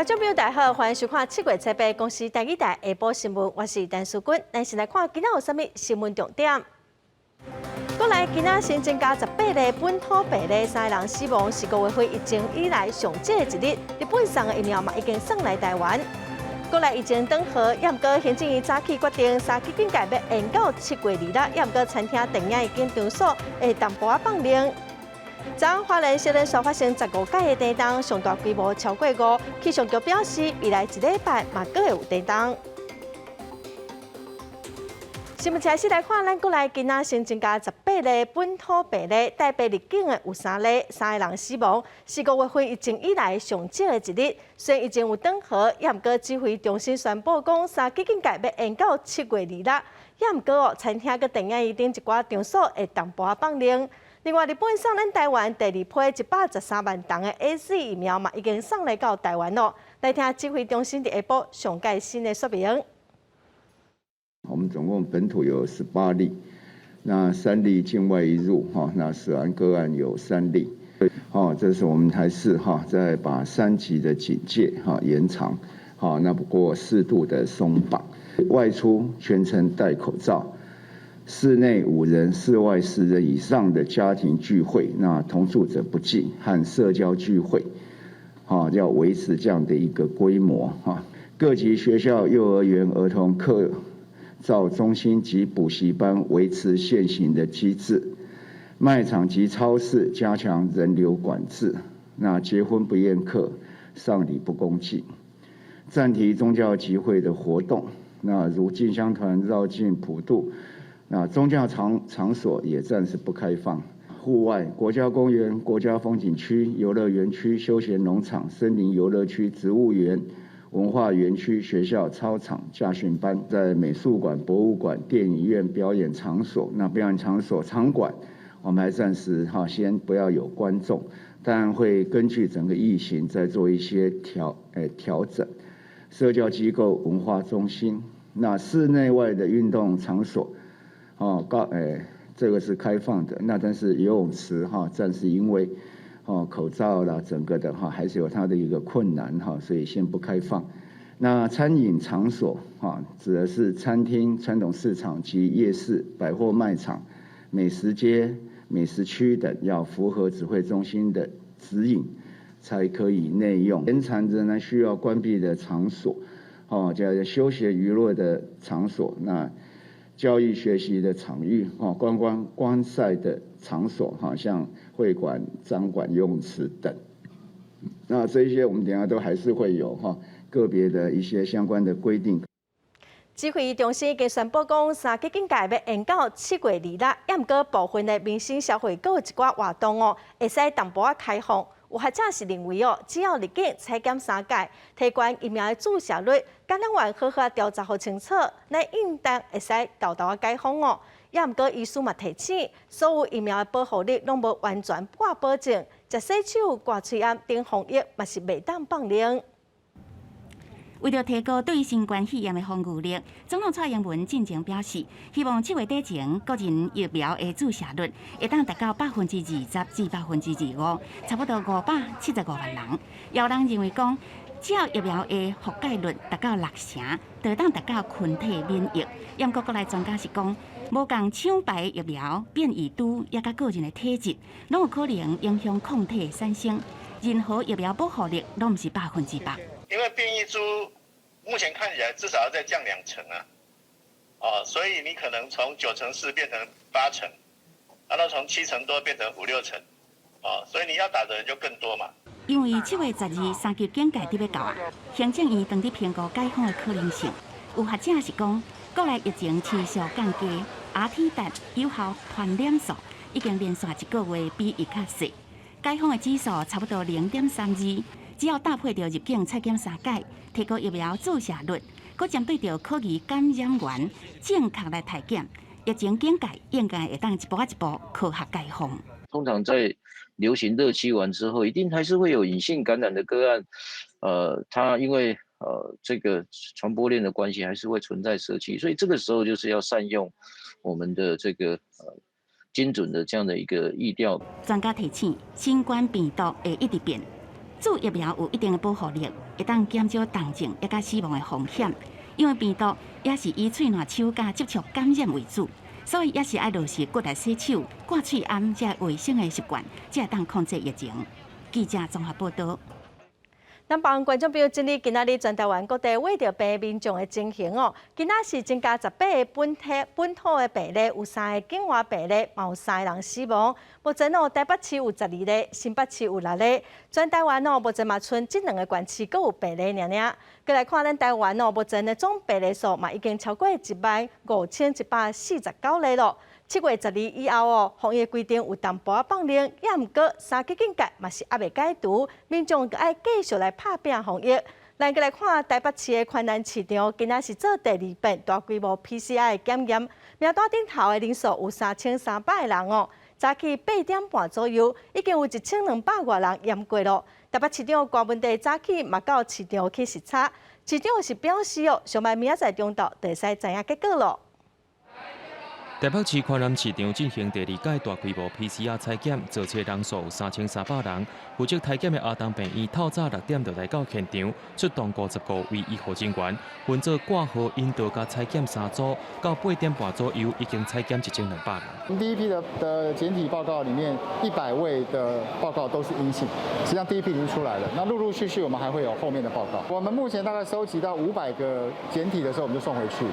观众朋友，大家好，欢迎收看7月7日公司第2台下晡新闻，我是陈淑君。咱先来看今仔有啥物新闻重点。国内今仔新增加18例本土病例，3个人死亡，是5月份疫情以来上少的一日。日本送的疫苗嘛已经送来台湾。国内疫情缓和，也毋过行政院早起决定3级警戒要延到7月2日，也毋过餐厅、电影已经场所会淡薄仔放令。昨晚花莲小连续发生15届的地震，上大规模超过5。气象局表示，未来1礼拜嘛阁会有地震。新闻开始来看，咱国内今仔新增加18例本土病例，台北入境的有3例，3个人死亡，是5月份疫情以来上少的一日。虽然疫情有缓和，也毋过指挥中心宣布讲3级警戒要延到7月2日，也毋过餐厅佮电影院等一寡场所会淡薄仔放令。另外，日本送咱台湾第2批113万吨的 AZ 疫苗嘛，已经送来到台湾咯。来听指挥中心伫下晡上届新的说明。我们总共本土有18例，那3例境外移入，那死亡个案有3例，这是我们还是再把3级的警戒延长，那不过适度的松绑，外出全程戴口罩。室内5人、室外10人以上的家庭聚会，那同住者不计和社交聚会，要维持这样的一个规模。各级学校、幼儿园、儿童课照中心及补习班维持现行的机制，卖场及超市加强人流管制。那结婚不宴客，丧礼不公祭，暂停宗教集会的活动。那如进香团绕境普渡。那宗教场所也暂时不开放，户外、国家公园、国家风景区、游乐园区、休闲农场、森林游乐区、植物园、文化园区、学校、操场、驾训班，在美术馆、博物馆、电影院、表演场所，那表演场所、场馆，我们还暂时先不要有观众，当然会根据整个疫情再做一些调整。社交机构、文化中心，那室内外的运动场所。这个是开放的，那但是游泳池暂时因为口罩啦，整个的还是有它的一个困难所以先不开放。那餐饮场所指的是餐厅、传统市场及夜市、百货卖场、美食街、美食区等，要符合指挥中心的指引才可以内用。延长着呢需要关闭的场所，叫休闲娱乐的场所，那。教育学习的场域，观赛的场所，像会馆、展馆、游泳池等，那这一些我们等一下都还是会有个别的一些相关的规定。指挥中心已经宣布讲，3级警戒要延到7月2日，也毋过部分的民生消费阁有一寡活动会使淡薄仔开放。有学者是认为只要入境采检3届，提悬疫苗的注射率，感染源好好调查好清楚，咱应当会使豆豆解封也毋过医师嘛提醒，所有疫苗的保护力拢无完全挂保证，食洗手、挂喙罨等防疫嘛是袂当放令。为了提高对新冠肺炎的防御力，总统蔡英文进前表示，希望7月底前个人疫苗的注射率会当达到20%至25%，差不多575万人。有人认为讲，只要疫苗的覆盖率达到60%，就当达到群体免疫。不过国内专家是讲，无共抢排疫苗变异株，也甲个人的体质，拢有可能影响抗体的产生。任何疫苗保护力拢毋是100%。因为变异株目前看起来至少要再降2成所以你可能从94%变成8成，然后从7成多变成5、6成，所以你要打的人就更多嘛。因为7月12日3级警戒伫要到行政院当伫评估解封的可能性。有学者是讲，国内疫情持续降低，RT 值有效传染数已经连续1个月比以较细，解封的指数差不多0.32。只要搭配着入境采检3届，提高疫苗注射率，佮针对着可疑感染源，正确来体检，疫情警戒应该会当一步一步科学解封。通常在流行热期完之后，一定还是会有隐性感染的个案，它因为这个传播链的关系，还是会存在社区，所以这个时候就是要善用我们的这个精准的这样的一个疫调。专家提醒，新冠病毒会一直变。注疫苗有一定的保护力，会当减少重症也甲死亡的风险。因为病毒也是以喙烂手甲接触感染为主，所以也是爱落实骨来洗手、挂喙安这卫生的习惯，才会当控制疫情。记者综合报道。咱帮观众朋友整理今仔日全台湾各地为着病民众的情形哦。今仔是增加18个本土的病例，有3个境外病例，嘛有3个人死亡。目前哦，台北市有12例，新北市有6例。全台湾哦，目前嘛剩这2个县市阁有病例尔。再来看咱台湾哦，目前的总病例数嘛已经超过15149例咯。7月12以后哦，防疫规定有淡薄放零，也毋过3级警戒嘛是还未解除，民众阁爱继续来拍拼防疫。咱再来看台北市的宽南市场，今仔是做第2遍大规模 PCR 的检验，名单顶头的人数有3300个人哦。早起8点半左右，已经有1200多人验过咯。台北市长郭文地早起嘛到市场去视察，市长是表示哦，上摆明仔载中昼就会使知影结果咯。台北市宽南市场进行第2届大规模 PCR 采检，做测人数有3300人。负责体检的阿东病院透早6点就来到现场，出动55位医护人员，分做挂号、引导甲采检3组，到8点半左右已经采检1200人。第一批的检体报告里面，100位的报告都是阴性，实际上第一批已经出来了。那陆陆续续我们还会有后面的报告。我们目前大概收集到500个检体的时候，我们就送回去。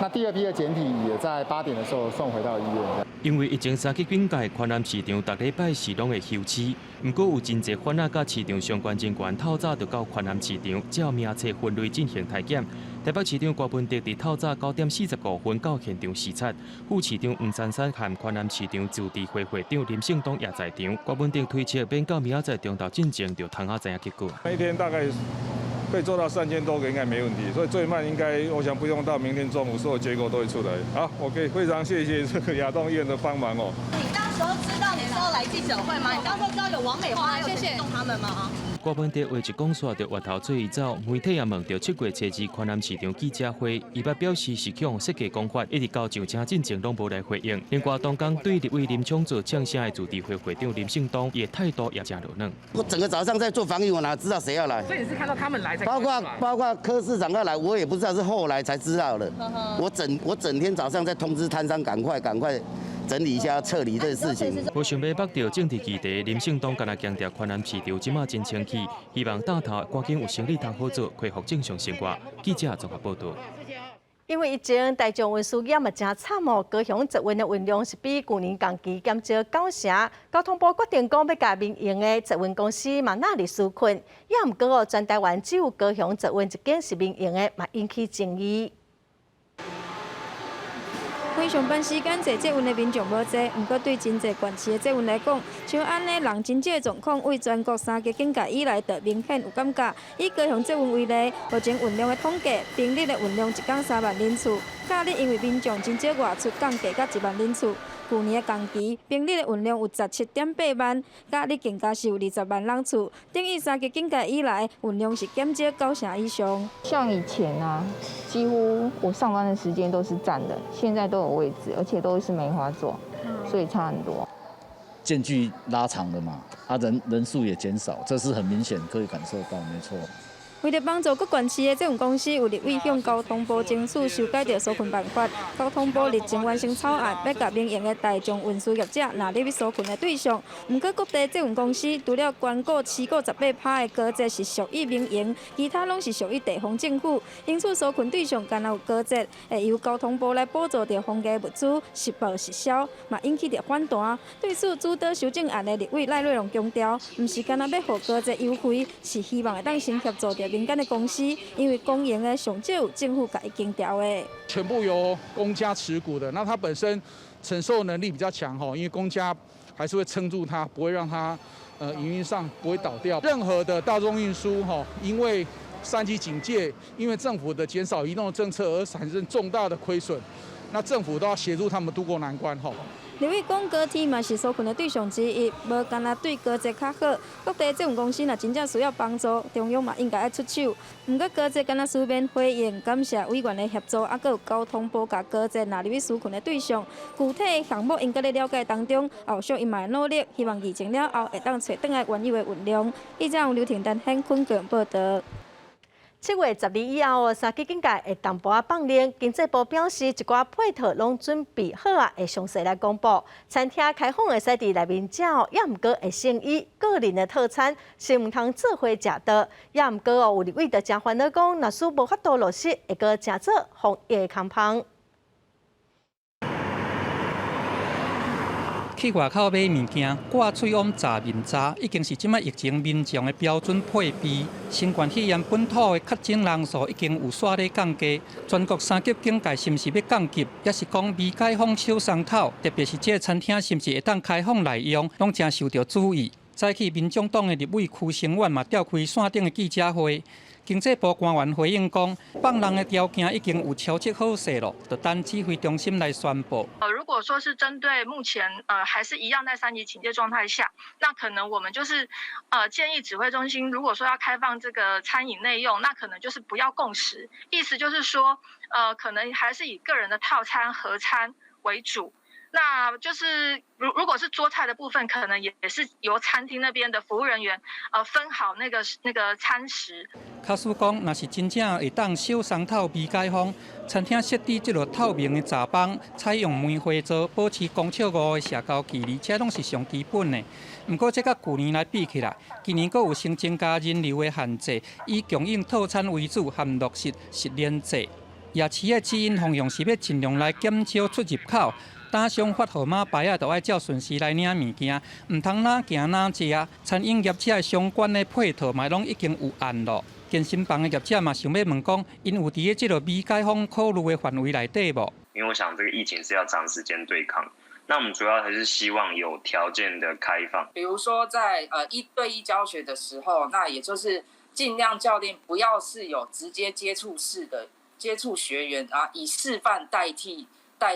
那第2批的检体也在8点的时候送回到医院。因为疫情3级警戒，宽南市场逐礼拜是拢会休市。不过有真侪番仔甲市场相关人员透早就到宽南市场，照名册分类进行体检。台北市长郭文迪伫透早9点45分到现场视察，副市长黄珊珊和宽南市场驻地会会长林胜东也在场。郭文迪推测，免到明仔载中昼进前就通知影结果。那一天大概可以做到3000多个，应该没问题。所以最慢应该，我想不用到明天中午，所有结果都会出来。好，我可以非常谢谢这个亚东医院的帮忙哦。你当时候知道你是要来记者会吗？你当时候知道有王美花，谢谢他们吗？郭文迪话一讲煞，就外头做伊走，媒体也问到7月7日宽南市场记者会，伊捌表示是用设计讲法，一直到上车进前拢无来回应。另外，当天对立委林昌做呛声的驻地会会长林胜东，也态度也真柔软。我整个早上在做防疫，我哪知道谁要来？所以你是看到他们来才包括柯市长要来，我也不知道，是后来才知道的。我整天早上在通知摊商，赶快整理一下，撤离这个事情。我想要捌到政治议题，林胜东敢若强调宽南市场即马真清气，希望大头赶紧有生理通好做，恢复正常生活。记者综合报道。因为疫情，大众运输业嘛真惨哦，高雄捷运的运量是比去年同期减少9成。交通部决定讲要甲民营的捷运公司嘛纳入纾困，也毋过哦，全台湾只有高雄捷运一间是民营的，嘛引起争议。非上班时间坐捷运的民众无侪，不过对真侪县市的捷运来讲，像安尼人真少的状况，为全国3级警戒以来，就明显有感觉。以高雄捷运为例，目前运量的统计，平日的运量1天3万人次，假日因为民众真少外出，降低到1万人次。去年的同期，平日的运量有17.8万，假日更加是有20万人次，等于3级警戒以来，运量是减少9成以上。像以前啊，几乎我上班的时间都是站的，现在都有位置，而且都是梅花座，所以差很多。间距拉长了嘛，人数也减少，这是很明显可以感受到，没错。为了帮助各县市的捷运公司有立委向交通部争取修改着纾困办法，交通部日前完成草案，要甲民营的大众运输业者纳入纾困的对象。不过各地捷运公司除了关股持股18%的高捷是属于民营，其他拢是属于地方政府。因此纾困对象敢若有高捷，会由交通部来补助着防疫物资实报实销，嘛引起着反弹。对此，主导修正案的立委赖瑞龙强调，唔是敢若要互高捷优惠，是希望会当先协助着民间的公司，因为公营的上少有政府甲伊经调的，全部由公家持股的，那它本身承受能力比较强因为公家还是会撑住它，不会让它营运上不会倒掉。任何的大众运输因为3级警戒，因为政府的减少移动的政策而产生重大的亏损，那政府都要协助他们渡过难关李伟讲，高铁嘛是纾困的对象之一，无干那对高铁较好。各地这种公司若真正需要帮助，中央嘛应该爱出手。毋过高铁干那书面回应，感谢委员的协助，还佫有交通部甲高铁纳入去纾困的对象。具体项目应该在了解当中，后续伊嘛会努力，希望疫情了后会当找倒来原有的运量。记者刘婷丹、hen坤cường报道。7月12日以后，3基警界会同步放令。经济部表示，一寡配套拢准备好啊，会详细来公布。餐厅开放会使伫内面食哦，也毋过会限于个人的套餐，是毋通做伙食到。也毋过哦，有立委就真烦恼讲，若是无法度落实，会阁食做防疫的空芳。去外口买物件，挂嘴往炸面炸，已经是即摆疫情民众的标准配备。新冠肺炎本土的确诊人数已经有煞咧降低，全国3级警戒是毋是要降级，也是讲未开放手松头，特别是这个餐厅是毋是会当开放内用，拢真受到注意。早起，民众党的立委区成员嘛召开线顶的记者会。经济部官员回应讲，放人的条件已经有敲切好势了，就等指挥中心来宣布。如果说是针对目前还是一样在3级警戒状态下，那可能我们就是建议指挥中心，如果说要开放这个餐饮内用，那可能就是不要共食，意思就是说可能还是以个人的套餐合餐为主。那就是如果是桌菜的部分，可能也是由餐厅那边的服务人员分好那个餐食。卡斯讲，若是真正会当小松头未开放，餐厅设置这个透明的闸帮，采用煤灰做，保持公尺5的社交距离，这拢是上基本的。不过，这甲去年来比起来，今年佫有新增加人流的限制，以供应套餐为主，含落实实联制。夜市的指引方向是要尽量来减少出入口。打上发号码牌啊，就要照顺序来领物件，唔通哪行哪食。餐饮业者相关的配套嘛，拢已经有案咯。健身房的业者嘛，想要问讲，因有伫这个未开放考虑的范围内底无？因为我想这个疫情是要长时间对抗，那我们主要还是希望有条件的开放。比如说在1对1教学的时候，那也就是尽量教练不要是有直接接触式的接触学员啊，以示范代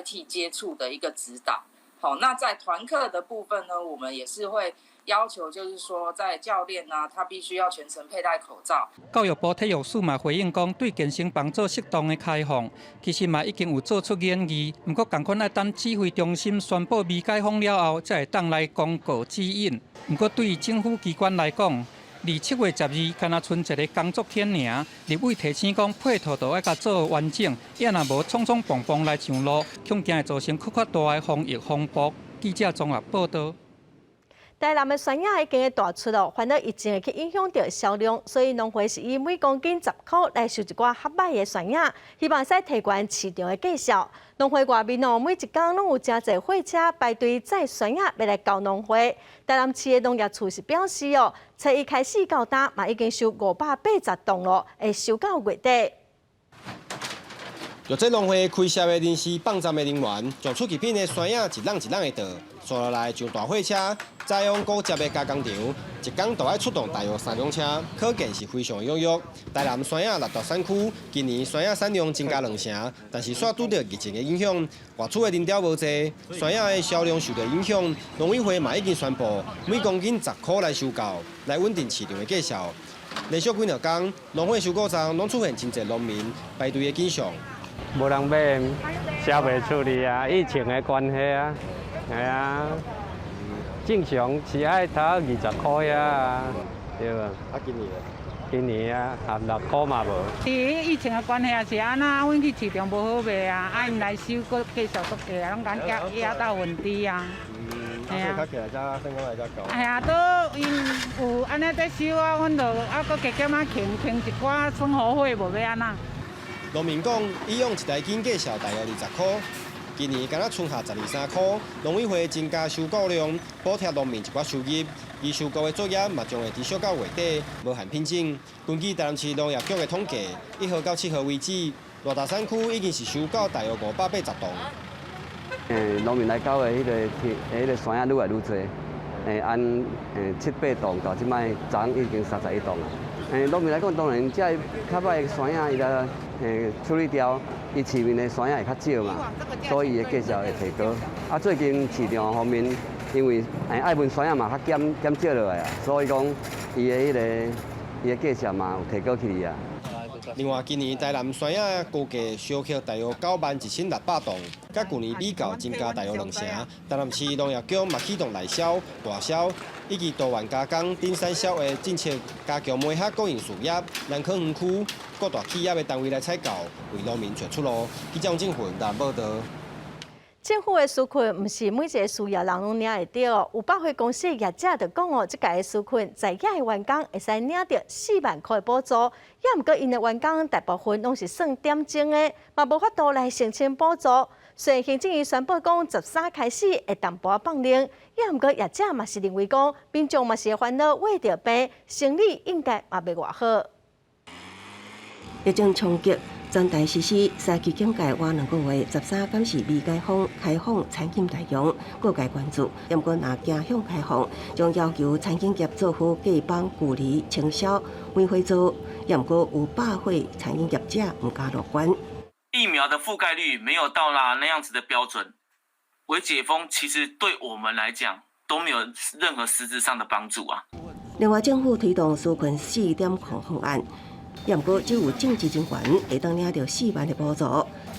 替接触的一个指导。好，那在团课的部分呢，我们也是会要求，就是说在教练啊，他必须要全程佩戴口罩。教育部体育署嘛回应讲，对健身房做适当的开放，其实嘛已经有做出建议，不过同款要等指挥中心宣布未开放了后，才会当来公告指引。不过对于政府机关来讲，离7月12，敢若剩一个工作天尔，立委提醒讲配套都要甲做完整，也若无匆匆忙忙来上路，恐惊会造成更较大的防疫风波。记者综合报道。台南的酸雅已经会大出咯，烦恼疫情会去影响到销量，所以农会是以每公斤10块来收一寡合卖的酸雅，希望使提悬市场的价销。农会外面哦，每一天拢有真侪货车排队载酸雅要来交农会。台南市的农业处是表示哦，7月开始到今嘛已经收580吨咯，会收到月底。药剂农会开设的人士放站的人员，将出奇品的酸雅一浪一浪的倒，刷落来上大货车，再用高接的加工厂，一天都要出动大约3辆车，可见是非常踊跃。台南酸雅6大产区今年酸雅产量增加2成，但是却拄到疫情的影响，外出的人潮无济，酸雅的销量受到影响。农委会嘛已经宣布，每公斤10块来收购，来稳定市场的价销。连续几日天，农会收购站拢出现真侪农民排队的景象。无人买，销袂出去啊！疫情的关系啊，系啊，正常是爱头20块啊，对啊。啊，今年啊，合6块嘛无。疫情的关系啊，是安那？阮去市场无好卖啊，因来收，搁继续搁价，拢敢压到温低啊。系啊。较起来才算讲来才高。系啊，都因有安尼在收啊，阮就搁加减啊，轻一寡生活费，无要安那。农民讲，以往一台斤价销大约20块，今年敢若春夏12、13块。农委会增加收购量，补贴农民一寡收入。而收购的作业嘛，将会持续到月底，无限聘请。根据台南市农业局的统计，1号到7号为止，偌大产区已经是收购大约580吨。农民来购的迄个酸雅愈来愈多，按7、8吨到即摆昨已经31吨了。农民来讲，当然这较歹的酸雅伊来处理掉，伊市面的山野会较少嘛，所以伊的价钱会提高。啊，最近市场方面，因为爱文山野嘛较减少落来啊，所以讲伊的价钱嘛有提高起啊。另外，今年台南山野估计烧客大约91600栋，甲去年比较增加大约2成。台南市农业局嘛启动内销、大销以及多元加工、顶产销的政策，加强媒合供应事业。南科园区各大企业的单位来采购，为农民找出路。记者郑云南报道。政府的纾困毋是每一个需要人拢领会到，有百货公司的业者就讲哦，即届的纾困在业的员工会使领到4万块的补助，也毋过因的员工大部分拢是算点钟的，嘛无法度来申请补助。虽然行政院宣布讲13开始会淡薄放零，也毋过业者嘛是认为讲，民众嘛是会烦恼胃着病，生理应该嘛袂偌好。疫情冲击。全台实施3期警戒活2个月，13敢是未解封开放餐饮内容，各界关注。不过，若走向开放，将要求餐饮业做好隔板、距离、清消、梅花座。不过，有百货餐饮业者唔加乐观。疫苗的覆盖率没有到达那样子的标准，微解封其实对我们来讲都没有任何实质上的帮助啊。另外，政府推动纾困4点控方案。不过，只有政治人员会当领到4万的补助。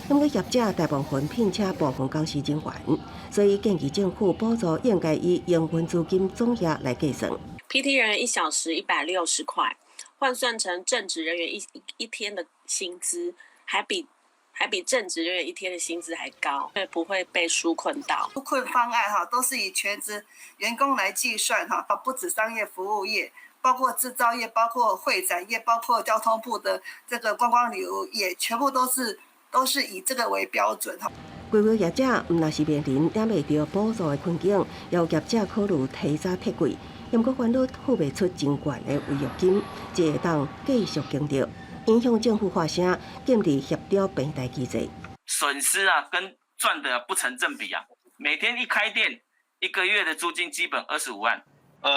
不过，业者大部分聘请部分公司人员，所以建议政府补助应该以营运资金总额来计算。PT 人员1小时160块，换算成正职人员一天的薪资，还比正职人员1天的薪资还高，所以不会被纾困到。纾困方案都是以全职员工来计算不止商业服务业。包括制造业、包括会展业、包括交通部的这个观光旅游业，全部都是以这个为标准哈。规划业者毋若是面临领袂到补助的困境，要业者考虑提早撤柜，不过烦恼付袂出真悬的违约金，才会当继续经营，影响政府发声，建立协调平台机制。损失跟赚的不成正比啊！每天一开店，1个月的租金基本25万。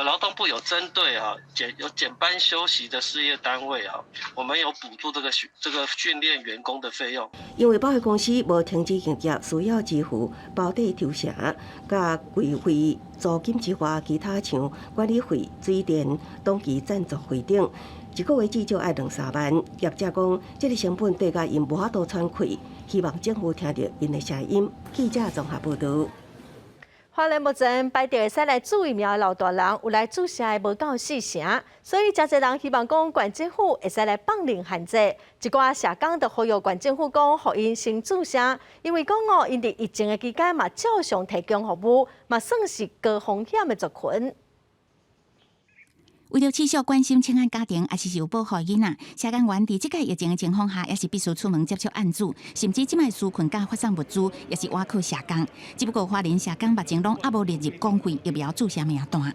劳动部有针对有减班休息的事业单位我们有补助这个训练员工的费用。因为保险公司无停止营业，需要支付保底抽成、甲柜费、租金之外，其他像管理费、水电、当期赞助费等，一个月至少要2-3万。业者讲，这个成本对甲因无法度喘气，希望政府听到因的声音。记者综合报道。花莲目前排着会使来注疫苗的老大人，有来注射的无到4成，所以真侪人希望讲，县政府会使来放零限制。一寡社工就呼吁县政府讲，互因先注射，因为讲因伫疫情的期间嘛，照常提供服务，嘛算是高风险的族群。为了持续关心清安家庭，也是有保护囡仔，社工员伫即届疫情的情况下，也是必须出门接触案子，甚至即摆纾困甲发送物资，也是外靠社工。只不过花莲社工目前拢还无列入公费疫苗注射名单。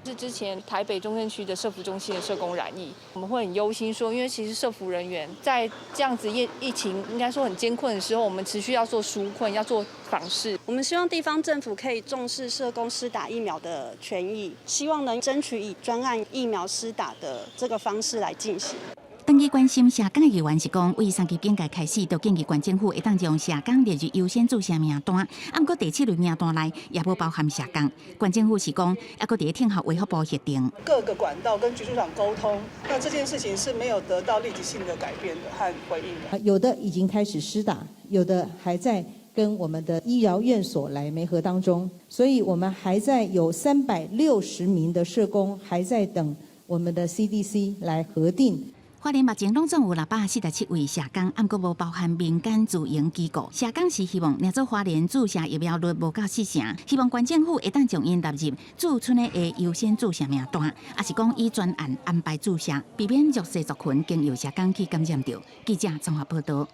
是之前台北中正区的社福中心的社工染疫，我们会很忧心说，因为其实社福人员在这样子疫情应该说很艰困的时候，我们持续要做纾困，要做访视。我们希望地方政府可以重视社工施打疫苗的权益，希望能争取以专案疫苗施打的这个方式来进行。当去关心社工的议员是讲，为3期警戒开始，就建议县政府会当将社工列入优先注射名单。不过第7类名单内也无包含社工。县政府是讲，还佫伫听候卫福部协定。各个管道跟局处长沟通，那这件事情是没有得到立即性的改变的和回应的。有的已经开始施打，有的还在跟我们的医疗院所来媒合当中，所以我们还在有360名的社工还在等我们的 CDC 来核定。花莲目前拢总有647位社工，不过无包含民间自营机构。社工是希望领做花莲注射疫苗率无到4成，希望县政府会当将因纳入驻村的优先注射名单，也是讲以专案安排注射，避免弱势族群经由社工去感染到。记者综合报道。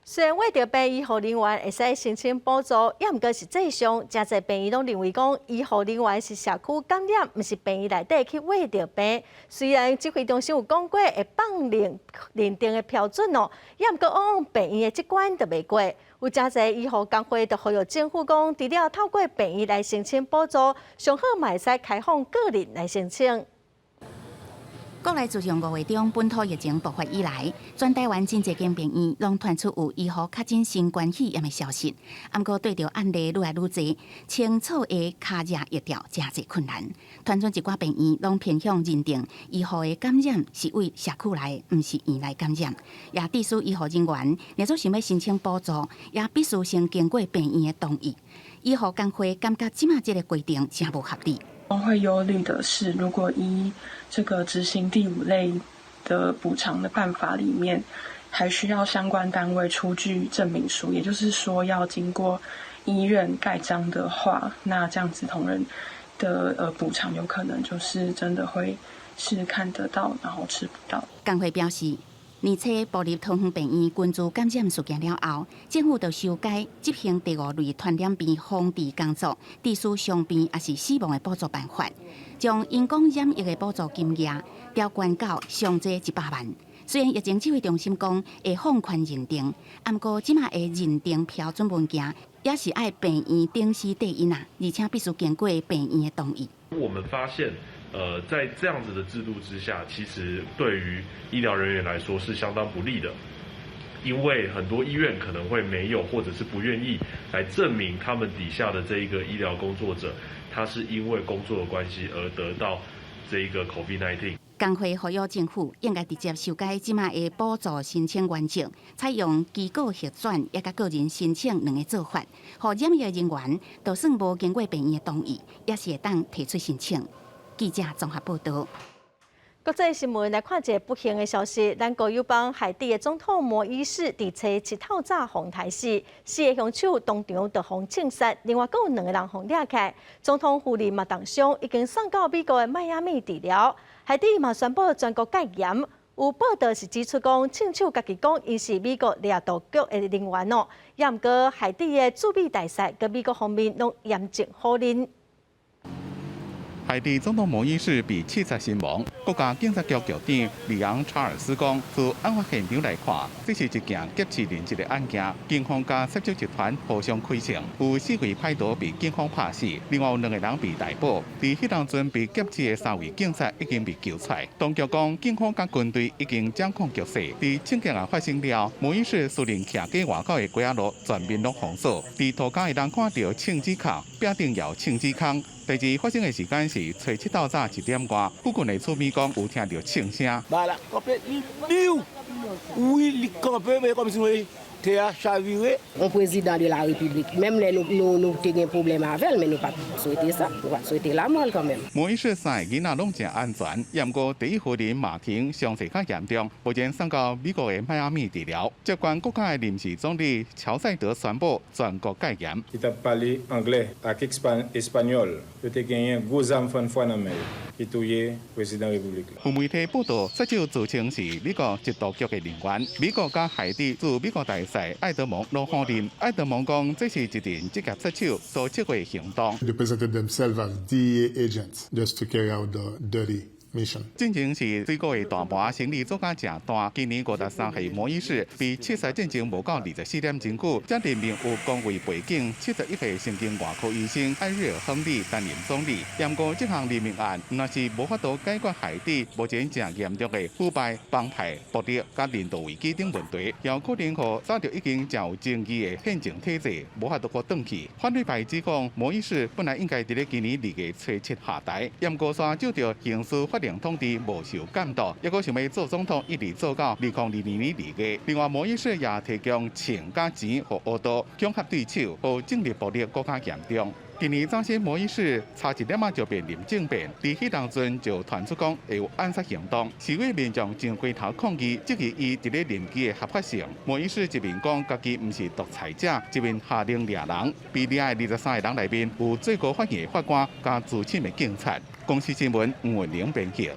虽然为着病医护人员会使申请补助，也毋过实际上，真侪病医拢认为讲，医护人员是社区感染，毋是病医内底去为着病。虽然指挥中心有讲过会放零认定的标准也毋过往往病医的这关就袂过。有真侪医护工会就呼吁政府讲，除了透过病医来申请补助，上好嘛会使开放个人来申请。国内自从5月中本土疫情爆发以来，全台湾真侪间病院拢传出有医护确诊新冠肺炎的消息。不过对着案例愈来愈侪，清楚的卡热疫调真侪困难。传出一寡病院拢偏向认定医护的感染是为社区内，毋是院内感染。也致使医护人员若做想要申请补助，也必须先经过病院的同意。医护工会感觉即马这个规定真不合理。会忧虑的是，如果依这个执行第5类的补偿的办法里面，还需要相关单位出具证明书，也就是说要经过医院盖章的话，那这样子同仁的补偿有可能就是真的会是看得到，然后吃不到。工会表示，年初步入桃园病院群聚感染事件了后，政府就修改执行第5类传染病防治工作，致使伤病也是死亡的补助办法，将因公染疫的补助金额调悬到上济100万。虽然疫情指挥中心讲会放宽认定，不过即马的认定标准文件也是爱病院定时对应啊，而且必须经过病院的同意。我们发现。在这样子的制度之下，其实对于医疗人员来说是相当不利的，因为很多医院可能会没有或者是不愿意来证明他们底下的这一个医疗工作者，他是因为工作的关系而得到这一个 COVID-19。工会呼吁政府应该直接修改即马的补助申请原则，采用机构核转也甲个人申请2个做法，互染疫人员就算无经过病院的同意，也是会当提出申请。记者综合报道。国际新闻来看一个不幸的消息，咱国友邦海地的总统摩伊士伫初7透早访台时，4个凶手当场就互枪杀，另外阁有2个人互抓起来。总统夫人嘛当伤，已经送到美国的迈阿密治疗。海地嘛宣布全国戒严，有报道是指出讲，枪手家己讲伊是美国掠夺局的人员哦，也毋过海地的驻美大使跟美国方面拢严正否认。海地总统摩伊士被刺杀身亡，国家警察局局长里昂查尔斯讲，从案发现场来看，这是一件劫持人质的案件。警方甲涉事集团互相开枪，有4位歹徒被警方拍死，另外有2个人被逮捕。在迄当阵被劫持的3位警察已经被救出来。当局讲，警方甲军队已经掌控局势。在枪击案发生了，摩伊士虽然徛在外口的街仔路全面拢封锁，在涂骹的人看到枪支卡，壁顶也有枪支孔。第2发生的时间是初7透早1点外，附近的厝边讲有听到枪声。Un président de la République, même les nous avons problème avec, mais nous pas souhaiter ça, nous pas souhaiter la mort quand même. 摩伊士3个囡仔拢正安全，不过第1夫人马婷伤势较严重，目前送到美国的迈阿密治疗。接管国家的临时总理乔赛德宣布全国戒严。Kita parler anglais, avec espagnol, eu te gagné gros enfants fois dans mer, itu ye président république. 有媒体报道，这就自称是美国缉毒局的人员。美国甲海地驻美国大使艾德蒙拢否认。艾德蒙讲，这是一场职业杀手所策划的行动。They presented themselves as DEA agents just to carry out the dirty mission. 进前是水果的大盘行李做甲正大，今年53岁摩伊士被刺杀进前无到24点钟久，才任命有公卫背景71岁神经外科医生艾瑞尔·亨利担任总理。不过这项任命案若是无法度解决海地目前正严重的腐败、帮派、暴力甲人道危机等问题，也可能和早就已经真有争议的宪政体制无法度可转去。反对派指控摩伊士本来应该伫今年2月初7下台，不过却照着刑事法令通知无受监督，抑阁想要做总统，一直做到2022年2月。另外，摩伊士也提供钱加钱和恶刀，恐吓对手，和政治暴力更加严重。今年早些摩伊士差1点就变临政变，在迄当阵就传出讲会有暗杀行动，示威民众真回头抗议，质疑伊伫咧任期的合法性。摩伊士一面讲家己毋是独裁者，一面下令掠人。被掠的23个人内面有最高法院的法官加资深的警察。公司新闻吴文玲编辑。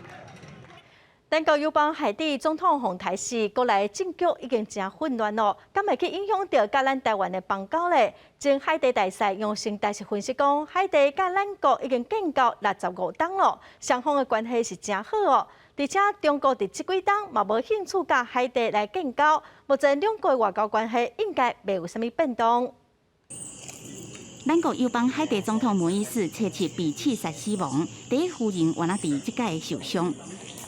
咱国友邦海地总统访台时，国内政局已经真混乱咯，敢会去影响到甲咱台湾的邦交咧？前海地大使杨成大是分析讲，海地甲咱国已经建交65年咯，双方的关系是真好哦。而且中国伫即几年嘛无兴趣甲海地来建交，目前两国外交关系应该袂有啥物变动。咱国友邦海地总统摩伊士初7被刺杀死亡，第1夫人原来伫即届受伤。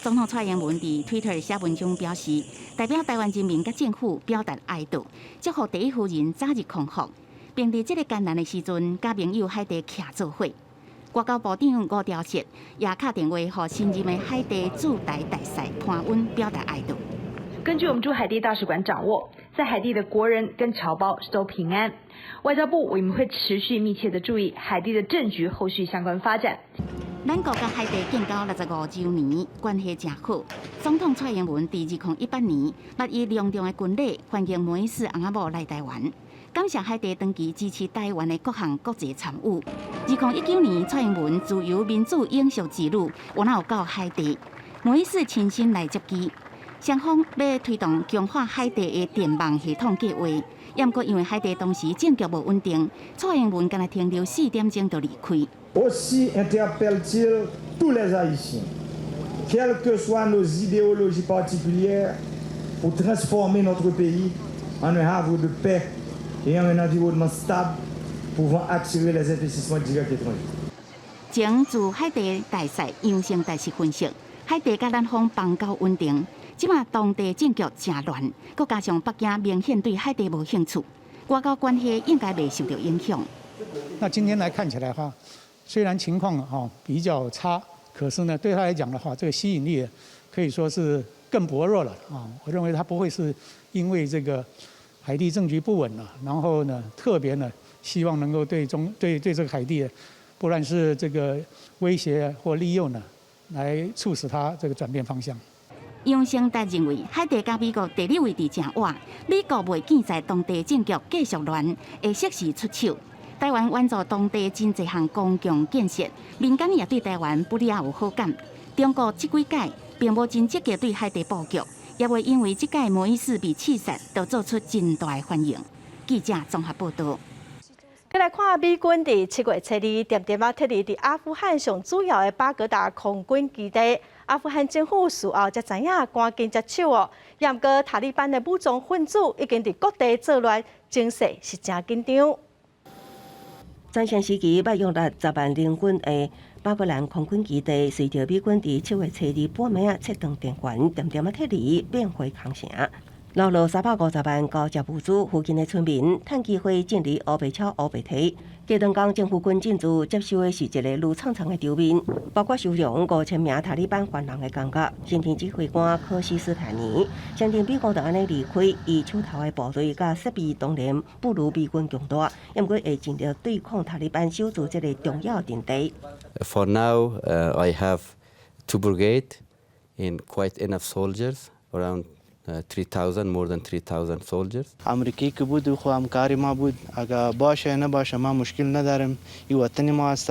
总统蔡英文伫 Twitter 写文章表示，代表台湾人民甲政府表达哀悼，祝福第一夫人早日康复，并伫这个艰难的时阵，甲朋友海地徛做伙。外交部长吴钊燮也打电话予新任的海地驻台大使潘温表达哀悼。根据我们驻海地大使馆掌握，在海地的国人跟侨胞都平安。外交部我们会持续密切的注意海地的政局后续相关发展。咱国甲海地建交65周年，关系正好。总统蔡英文伫2018年，捌以隆重的军礼欢迎梅氏翁仔某来台湾。感谢海地长期支持台湾的各项国际参与。2019年，蔡英文自由民主永续之路，有到海地，梅氏亲身来接机。双方要推动强化海地的电网系统计划，也毋过因为海地当时政局无稳定，蔡英文敢若停留4点钟就离开。Aussi interpelle-t-il tous les Haïtiens, quelles que soient nos idéologies particulières, pour transformer notre pays en un havre de paix et en un environnement stable, pouvant attirer les investissements directs étrangers. 前驻海地大使杨成大使分析，海地甲咱方邦交稳定，即马当地政局正乱，佮加上北京明显对海地无兴趣，外交关系应该袂受到影响。那今天来看起来虽然情况比较差，可是呢，对他来讲的话，这个吸引力可以说是更薄弱了啊。我认为他不会是因为这个海地政局不稳了，然后呢，特别呢希望能够对这个海地，不论是这个威胁或利诱呢，来促使他这个转变方向。杨成达认为，海地甲美国地理位置正晚，美国袂见在当地政局继续乱，会适时出手。台湾援助当地真侪项公共建设，民间也对台湾不也有好感。中国这几届并无真积极对海地布局，也会因为这届梅氏被刺杀，就做出真大的反应。记者综合报道。再来看美军伫7月7日点点啊撤离伫阿富汗上主要的巴格达空军基地，阿富汗政府事后才知影赶紧接手哦。也毋过塔利班的武装分子已经伫各地作乱，情势是真紧张。战胜时期捌用10万联军的巴格兰空军基地，随着美军伫7月7日半暝啊切断电源，点点啊撤离，变回空城。流落350万高级物资，附近的村民趁机会进入乌白超、乌白梯。加长江政府军进驻接收的是一个如苍苍的场面，包括收容5000名塔利班犯人的感觉。新任指挥官科西斯坦尼相信美国就安尼离开，伊手头的部队甲设备当然不如美军强大，不过会尽力对抗塔利班守住这个重要阵地。For now, I have 2 brigades and quite enough soldiers around. 3,000 more than 3,000 soldiers. امریکایی که بود و خو همکاری ما بود اگه باشه نباشه ما مشکل نداریم این وطن ما است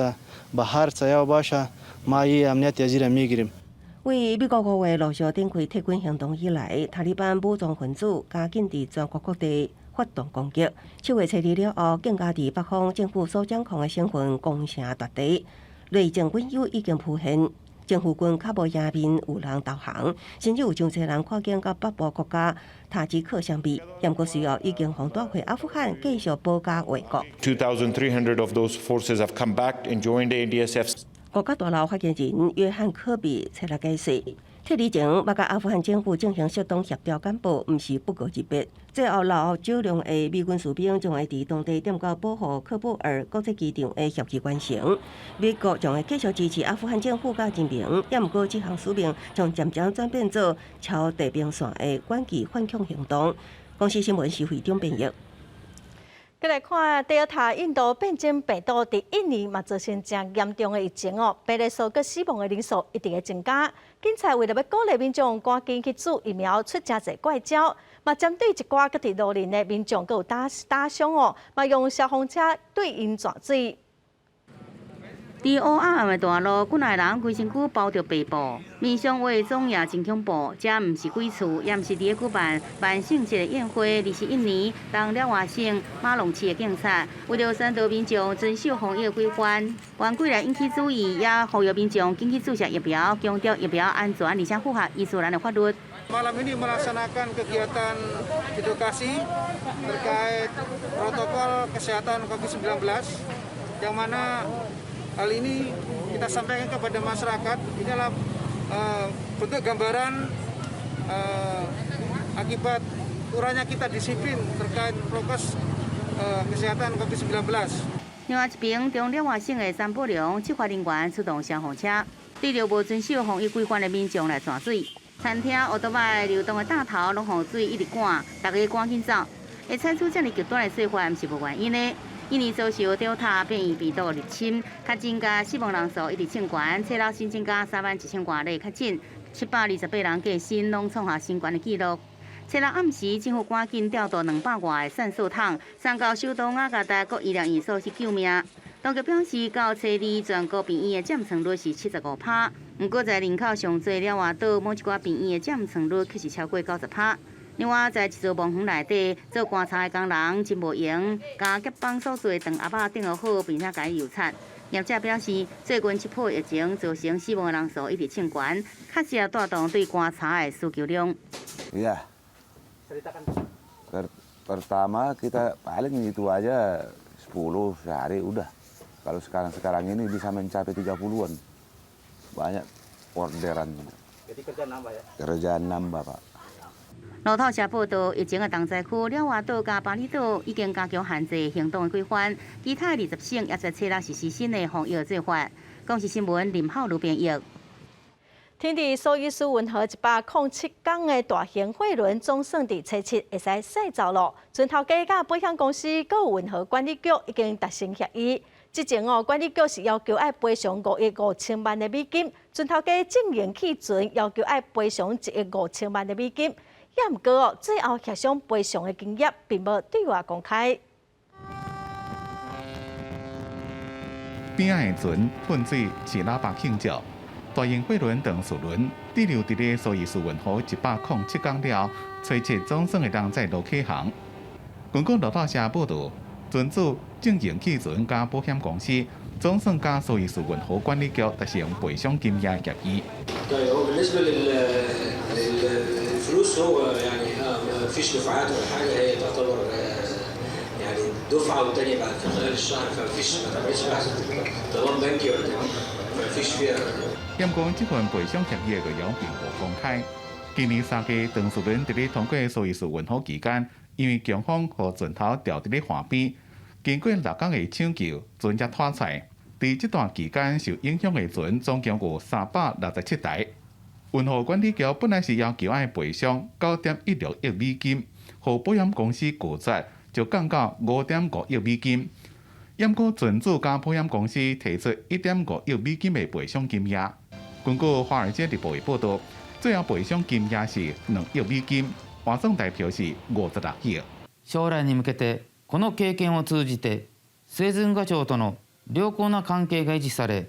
به هر چیا باشه ما این امنیت یزیر میگیریم为美国5月陆续展开撤军行动以来，塔利班武装分子加紧伫全国各地发动攻击。7月7日了后，更加伫北方政府所掌控的省份攻城夺地，内政军友已经浮现。政府军较无颜面有人投降，甚至有上侪人看见甲北部国家塔吉克相比。不过随后已经防带回阿富汗，继续保家卫国。2,300 of those forces have come back and joined the ADSF. 国家大楼发言人约翰科比7日解释，撤离前捌甲阿富汗政府进行适当协调简报，毋是不告而别。最后留少量的美军士兵将会伫当地点到保护喀布尔国际机场的协议完成。美国将会继续支持阿富汗政府甲人民，也毋过这项使命将渐渐转变做超地平线的远距反恐行动。公司新闻是会长编译。再来看德尔塔印度变种病毒伫印尼嘛造成真严重的疫情哦，病例数佮死亡的人数一直在增加。警察为了要鼓励民众赶紧去注疫苗，出真侪怪招，嘛针对一寡佮伫路林的民众佮有打伤哦，嘛用消防车对因灌水。伫乌暗暗的大路，几内人规身躯包着白布，面上画的妆也真恐怖。这毋是鬼厝，也毋是伫咧举办万圣节的宴会，而是印尼人了外省马龙市的警察，为了煽导民众遵守防疫规范，原规来引起注意，也呼吁民众紧去注射疫苗，强调疫苗安全，而且符合伊斯兰的法律。Malam ini melaksanakan kegiatan edukasi terkait protokol kesehatan COVID-19, yang mana hal ini kita sampaikan kepada masyarakat. Ini adalah bentuk gambaran akibat kurangnya kita disiplin terkait prokes kesehatan COVID-19。另外一边，中了外省的三宝龙执法人员出动消防车，对着无遵守防疫规范的民众来洒水。餐厅、乌托邦流动的大头拢雨水一直灌，大家赶紧走。会采取这么极端的做法，是无原因的。印尼遭受Delta变异病毒入侵，确诊加死亡人数一直升悬，册落新增加31000多例确诊，728人过身，拢创下新冠的纪录。册落暗时，政府赶紧调度200外的散素桶，送到首都雅加达各医疗院所去救命。当局表示，到初二全国病院的占床率是75%，不过在人口上侪了外岛，某一寡病院的占床率却是超过90%。另外，在一座房房内底做观察的工人真无闲，甲结帮所做的肠鸭仔订好，并且甲伊油擦。业者表示，最近这波疫情造成死亡的人数一直升悬，确实也带动对观察的需求量。Iya. Pertama kita paling itu aja 10 sehari udah. Kalau sekarang ini bisa mencapai 30-an. Banyak orderan. Jadi kerjaan nambah ya? Kerjaan nambah, Pak. 路透社报道，疫情的重灾区了外岛加巴厘岛已经加强限制行动的规范，其他20省也在册落实施新的防疫做法。公视新闻林浩如编译。天地苏伊士运河107港的大型货轮总算伫初7会使驶走路。船头家甲保险公司佮运河管理局已经达成协议。之前管理局是要求爱赔偿5亿5千万的美金，船头家正营起船要求爱赔偿1亿5千万的美金。也毋过最后协商赔偿的金额并无对外公开。边仔的船喷水是喇叭庆祝，大型货轮长树轮滞留伫咧苏伊士运河107港了，初7总算会当再度启航。根据路透社报道，船主正营起船甲保险公司总算甲苏伊士运河管理局达成赔偿金额协议。الفلوس هو يعني ما فيش دفعات ولا حاجه هي تعتبر يعني دفعه والتانيه بعد في خلال الشهر فما تعملش بحث ضمان بنكي ولا ما فيش فيها。不过，这份赔偿协议的内容并无公开。今年3月，长树轮伫咧通过苏伊士运河期间，因为强风和船头掉伫咧岸边，经过6天的抢救，船才拖出。在这段期间，受影响的船总共有367台。运河管理局本来是要求爱赔偿9.16亿美金，和保险公司拒绝，就降到5.5亿美金。不过船主甲保险公司提出1.5亿美金的赔偿金额。根据《华尔街日报》的报道，最后赔偿金额是2億美金，换算台票是56億。将来に向けてこの経験を通じて生前課長との良好な関係が維持され、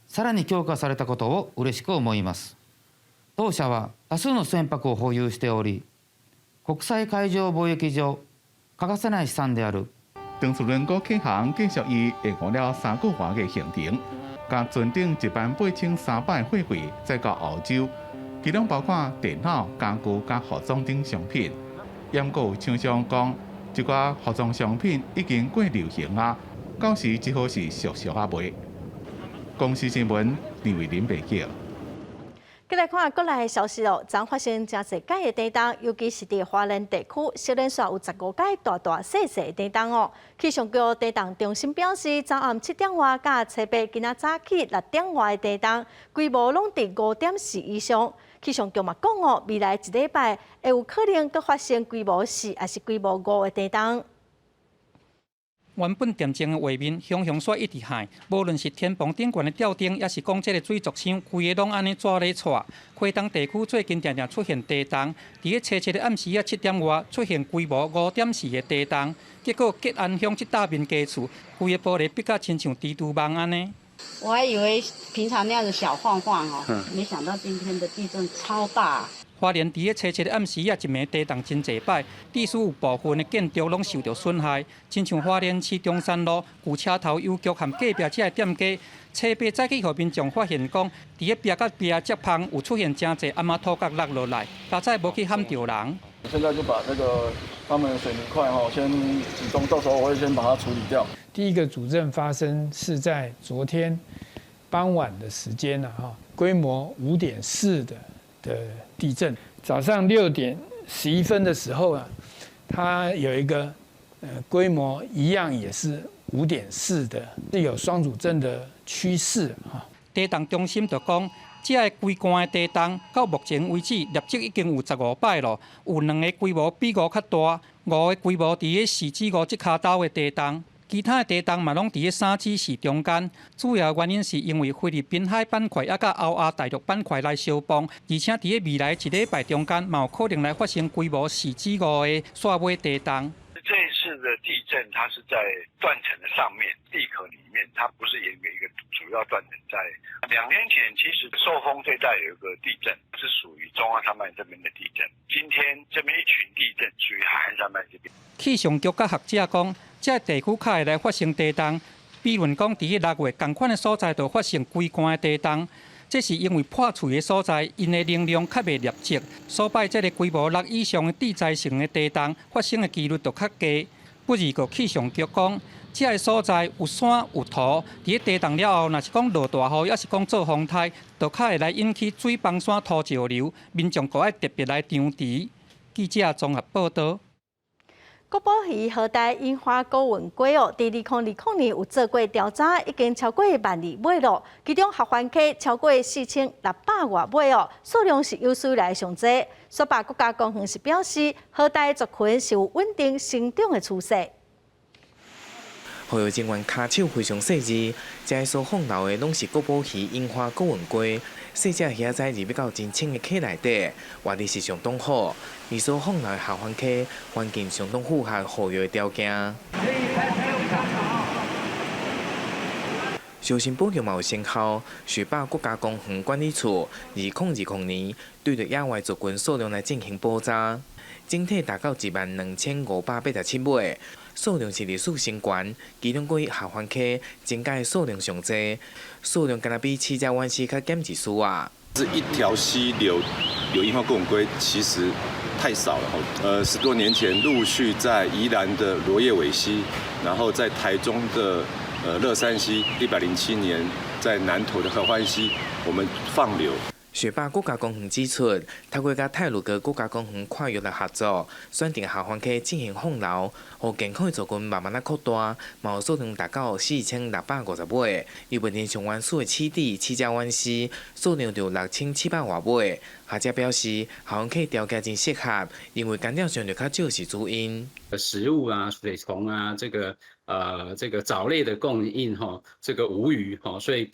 さらに強化されたことを嬉しく思います。当社は多数の船舶を保有しており、国際海上貿易上欠かせない資産である。长树轮阁启航，继续以会用了3個月的行程，甲船顶一萬8300貨櫃再到澳洲，其中包括電腦、家具甲服裝等商品。不過廠商講，一寡服裝商品已經過流行啊，到時只好是俗俗啊賣。公視新聞李偉林報道。再来看国内的消息哦，昨发生真侪解的地震，尤其是伫华人地区，小连续有15解大细的地震哦。气象局地震中心表示，昨暗7点外甲初8今仔早起6点外的地震，规模拢伫5.4以上。气象局嘛讲哦，未来1礼拜会有可能阁发生规模4还是规模5的地震。原本恬静的画面，熊熊煞一直海。无论是天棚顶悬的吊灯，也是讲这个水族箱，规个拢安尼抓咧带。花东地区最近常常出现地震，伫个初7的暗时7点外出现规模5.4的地震。结果吉安乡这大面家厝，规个玻璃壁甲亲像蜘蛛网安尼。我还以为平常那样子小晃晃哦，没想到今天的地震超大。花莲伫个初7的暗时，也一暝地震真济摆，地区有部分的建筑拢受到损害，亲像花莲市中山路旧车头邮局和隔壁这个店家，初8早起，互民众发现讲，伫个壁甲壁接旁有出现真济阿妈土角落落来，加早无去喊着人。现在就把那个他们的水泥块先集中，到时候我会先把它处理掉。第一个主震发生是在昨天傍晚的时间了哈，规模5.4的地震。早上6点11分的时候啊，它有一个规模一样也是5.4的，是有双主震的趋势哈。地动中心就讲，这个规关的地动到目前为止累积已经有15摆了，有2个规模比5较大，5个规模伫个4至5即骹斗的地动。其他的地动嘛，拢伫个3至4中间，主要原因是因为菲律宾海板块也甲欧亚大陆板块来相碰，而且伫个未来1礼拜中间，嘛有可能来发生规模4至5的刷尾地动。这一次的地震，它是在断层的上面，地壳里面，它不是沿着一个主要断层在。2年前，其实寿丰这带有一个地震，是属于中央山脉这边的地震。今天这边一群地震属于海岸山脉这边。气象局甲学者讲，这地区较会来发生地动，比论讲伫个6月同款的所在，就发生规关的地动。这是因为破碎的所在，因的能量较袂立即，所摆这个规模6以上的地灾性的地动发生的几率就较低。不如个气象局讲，这个所在有山有土，伫个地动了后，若是讲落大雨，也是讲做风台，就较会来引起水崩山土石流，民众就要特别来张持。记者综合报道。国宝鱼河带樱花高文龟哦，伫2020年有做过调查，已经超过12000尾咯。其中合欢溪超过4600外尾哦，数量是有史以来上济。雪霸国家公园是表示，河带族群是有稳定生长的趋势。护佑人员骹手非常细致，这所放流的拢是国宝鱼樱花高文龟。细只鱼仔入到真深的溪内底，活力是相当好。而所放流的合欢溪环境相当符合护佑的条件。小心保育嘛有成效。雪霸国家公园管理处2020年对着野外族群数量来进行捕查，整体达到12587尾。数量是历史新高，其中过合欢溪增加的数量上济，数量敢若比七家湾溪较减一丝啊。这一条溪流有樱花高文龟其实太少了10多年前陆续在宜兰的罗叶尾溪，然后在台中的乐山溪，107年在南投的合欢溪，我们放流。雪霸国家公园指出，透过甲太鲁阁国家公园跨越来合作，选定合欢溪进行放流，互健康的族群慢慢来扩大，嘛有数量达到4650尾。而目前上湾属的七地七家湾溪数量就6700外尾。学者表示，合欢溪条件真适合，因为干扰上就较少是主因。食物啊、水虫啊，这个藻类的供应这个无虞所以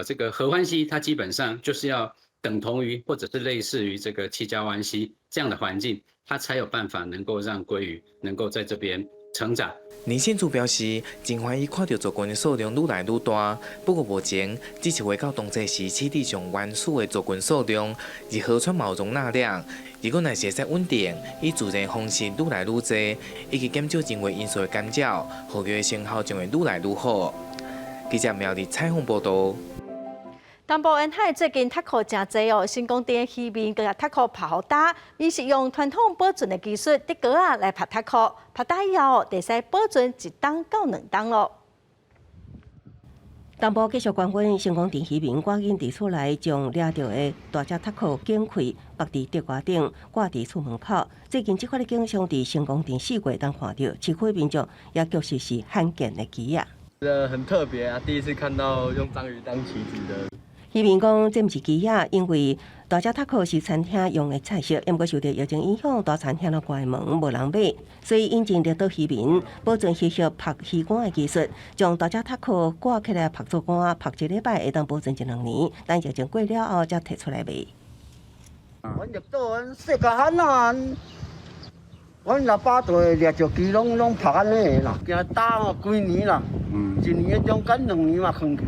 这个合欢溪它基本上就是要等同于或者是类似于这个七家湾溪这样的环境，它才有办法能够让鲑鱼能够在这边成长。林县主表示，真欢喜看到族群的数量愈来愈大，不过目前只是会到冬季时七地上原始的族群数量，而河川嘛有容纳量。如果若是会使稳定，以自然方式愈来愈多，以及减少人为因素的干扰，后续的成效将会愈来愈好。记者苗栗采访报道。东部沿海最近塔壳真济哦，新光电渔民佮塔壳拍好打，伊是用传统保存的技术，伫锅啊来拍塔壳，拍打以后，就使保存1冬到2冬咯。东部继续关心新光电渔民赶紧提出来，将抓到的大只塔壳剪开，绑伫竹竿顶，挂伫厝门口。最近这款的景象伫新光电4月当看到，市区民众也确实是罕见的机啊。很特别啊，第一次看到用章鱼当棋子的。渔民讲，这毋是鸡仔，因为大只塔壳是餐厅用的菜色，因过受到疫情影响，大餐厅都关门，无人买，所以引进绿岛渔民保存适合拍鱼竿的技术，将大只塔壳挂起来拍做竿，拍1礼拜会当保存1-2年，等疫情过了后才摕出来卖。阮入岛，阮细个汉啊，阮老爸对掠着鸡拢拍安尼啦，惊打几年啦，1年的中间2年嘛放去。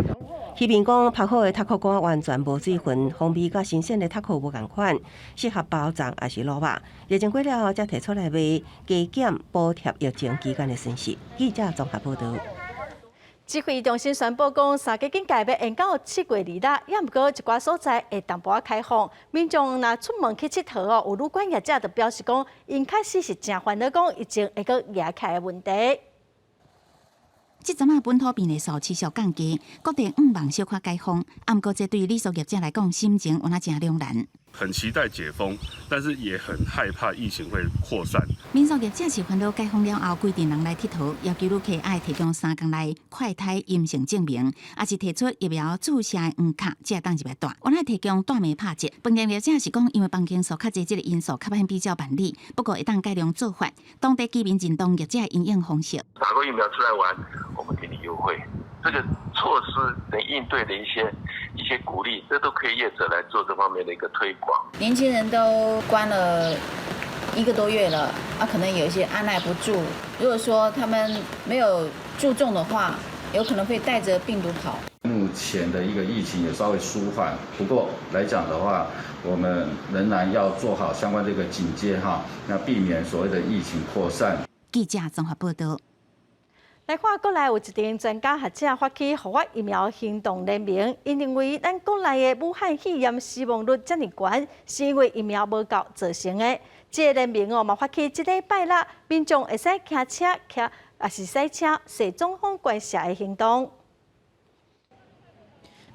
渔民讲，拍好的塔壳竿完全无水分，风味甲新鲜的塔壳无共款，适合包装也是卤肉。疫情过了后才摕出来卖，加减补贴疫情期间的损失。记者综合报道。指挥中心宣布讲，3个境界要延到7月2日，也毋过一寡所在会淡薄开放，民众若出门去佚佗哦，有旅馆业者就表示讲，因确实是真烦恼讲疫情会阁压起的问题。即阵啊，本土病例数持续降低，各地5万小可解封。不过，这对旅宿业者来讲，心情有那真两难。很期待解封，但是也很害怕疫情会扩散。民宿业者是烦恼解封了后，规定人来佚佗，要求旅客爱提供3天内快筛阴性证明，也是提出疫苗注射的黄卡，才当入来带。我来提供带面拍折。饭店业者是讲，因为房间数较侪，这个因素较免比较办理。不过，一旦改良做法，当地居民认同业者的营运方式。打过疫苗出来玩，我们给你优惠。这个措施能应对的一些鼓励，这都可以业者来做这方面的一个推广。年轻人都关了1个多月了，可能有一些按捺不住。如果说他们没有注重的话，有可能会带着病毒跑。目前的一个疫情也稍微舒缓，不过来讲的话，我们仍然要做好相关的一个警戒哈，那避免所谓的疫情扩散。记者综合报道。来看国内有一群专家学者发起互我疫苗行动联名，因认为咱国内的武汉肺炎死亡率这么高，是因为疫苗无够造成的。这个联名嘛发起这礼拜六，民众会使骑车、也是驶车踅总统官舍的行动。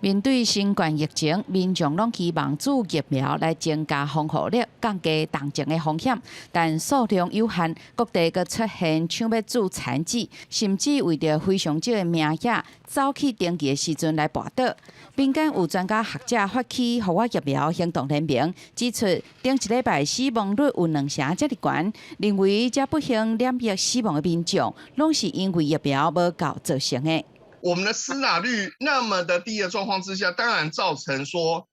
面对新冠疫情，民众拢希望注疫苗来增加防护力，降低重症的风险。但数量有限，各地阁出现抢要注残剂，甚至为着非常少的名额，走去登记的时阵来跋倒。民间有专家学者发起互我疫苗行动联名，指出顶一礼拜死亡率有2成这么悬，认为这不幸染疫死亡的民众，拢是因为疫苗无够造成的。我们的施打率那么的低的状况之下，当然造成说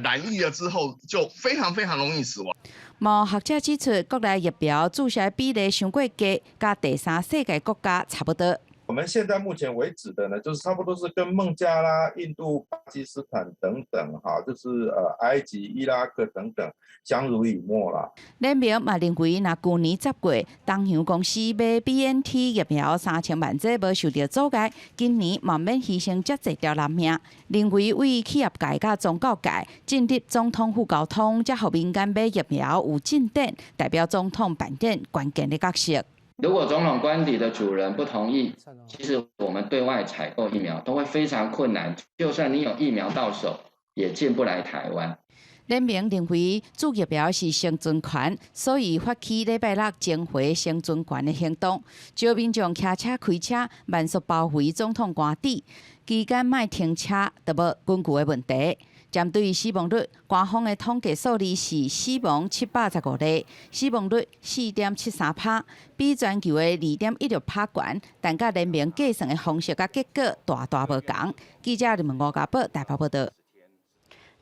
染疫了之后就非常容易死亡。某学者指出，国内疫苗注射比例伤过低，甲第三世界国家差不多。我们现在目前为止的呢，就是差不多是跟孟加拉、印度、巴基斯坦等等，哈，就是埃及、伊拉克等等相濡以沫啦。联名嘛认为，若去年10月，东洋公司买 BNT 疫苗3000万剂无受到阻碍，今年嘛免牺牲遮侪条人命。认为为企业界甲宗教界建立总统府交通，才互民间买疫苗有进展，代表总统扮演关键的角色。如果总统官邸的主人不同意，其实我们对外采购疫苗都会非常困难。就算你有疫苗到手，也进不来台湾。联名认为注疫苗是生存权，所以发起礼拜六争回生存权的行动，招民众骑车开车慢速包围总统官邸，期间莫停车，就无根据的问题。针对死亡率，官方的统计数字是死亡715例，死亡率4.73%，比全球的2.16%悬，但甲联名计算的方式甲结果大无同。记者林文吴家宝台北报道。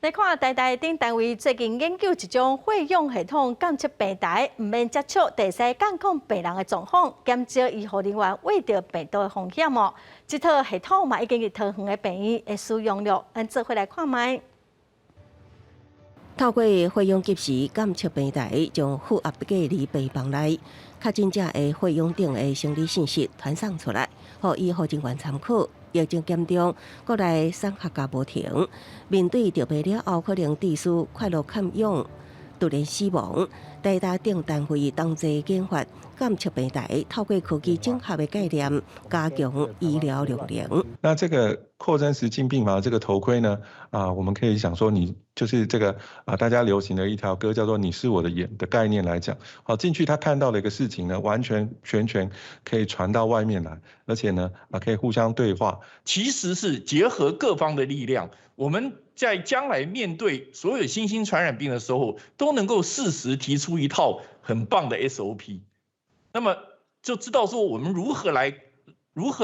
来看台顶单位最近研究一种血氧系统监测平台，唔免接触第三监控病人的状况，减少医护人员畏着病毒的风险哦。这套系统嘛已经是桃园的病院的使用了，咱做回来看卖。透过血氧及时监测平台，将负压计入病房内，确诊者的血氧等的生理信息传送出来，予医护人员参考。疫情严重，国内送客加无停，面对着病了后可能致死、快乐抗氧、突然死亡，台大等单位同齐研发监测平台，透过科技整合的概念，加强医疗量能。那这个扩增实境病房这个头盔呢，我们可以想说，你就是这个大家流行的一条歌叫做"你是我的眼"的概念来讲，好进去他看到的一个事情呢，完全全可以传到外面来，而且呢可以互相对话。其实是结合各方的力量，我们在将来面对所有新兴传染病的时候，都能够适时提出一套很棒的 SOP， 那么就知道说我们如何